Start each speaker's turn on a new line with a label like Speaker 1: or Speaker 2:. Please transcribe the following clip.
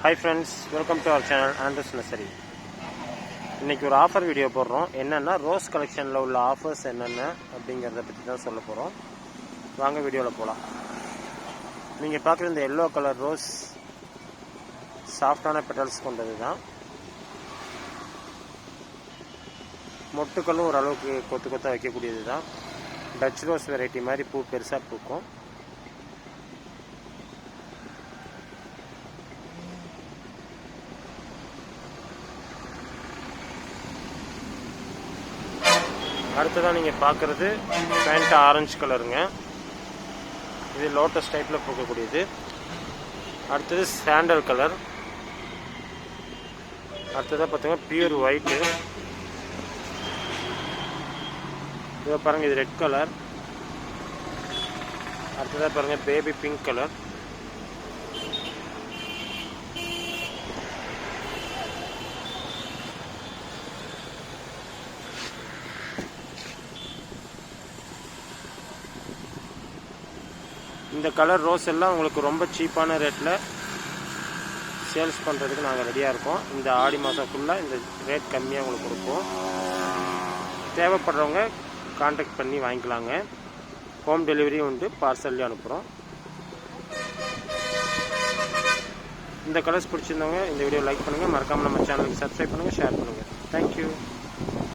Speaker 1: Hi friends, welcome to our channel Andrews Nursery. இன்னைக்கு ஒரு offer video போடுறோம். என்னன்னா ரோஸ் கலெக்ஷன்ல உள்ள ஆஃபர்ஸ் என்னென்ன அப்படிங்கறத பத்தி தான் சொல்ல போறோம். வாங்க வீடியோல போலாம். நீங்க பார்க்குற இந்த yellow கலர் ரோஸ் சாஃப்டான பெட்டல்ஸ் கொண்டது தான். மொட்டுக்களும் ஓரளவுக்கு கொத்து கொத்தா வைக்கக்கூடியது தான். டச் ரோஸ் வெரைட்டி மாதிரி பூ பெருசாக பூக்கும். அடுத்ததான் நீங்கள் பார்க்குறது ஃபேண்டா ஆரஞ்சு கலருங்க. இது லோட்டஸ் டைப்பில் பூக்கக்கூடியது. அடுத்தது சாண்டல் கலர். அடுத்ததாக பார்த்தீங்கன்னா பியூர் ஒயிட்டு. இதை பாருங்கள், இது ரெட் கலர். அடுத்ததாக பாருங்கள் பேபி பிங்க் கலர். இந்த கலர் ரோஸ் எல்லாம் உங்களுக்கு ரொம்ப சீப்பான ரேட்டில் சேல்ஸ் பண்ணுறதுக்கு நாங்கள் ரெடியாக இருக்கோம். இந்த ஆடி மாதம் ஃபுல்லாக இந்த ரேட் கம்மியாக உங்களுக்கு கொடுப்போம். தேவைப்படுறவங்க கான்டாக்ட் பண்ணி வாங்கிக்கலாங்க. ஹோம் டெலிவரியும் உண்டு, பார்சல்லையும் அனுப்புகிறோம். இந்த கலர்ஸ் பிடிச்சிருந்தவங்க இந்த வீடியோ லைக் பண்ணுங்கள். மறக்காமல் நம்ம சேனலுக்கு சப்ஸ்கிரைப் பண்ணுங்கள், ஷேர் பண்ணுங்கள். தேங்க்யூ.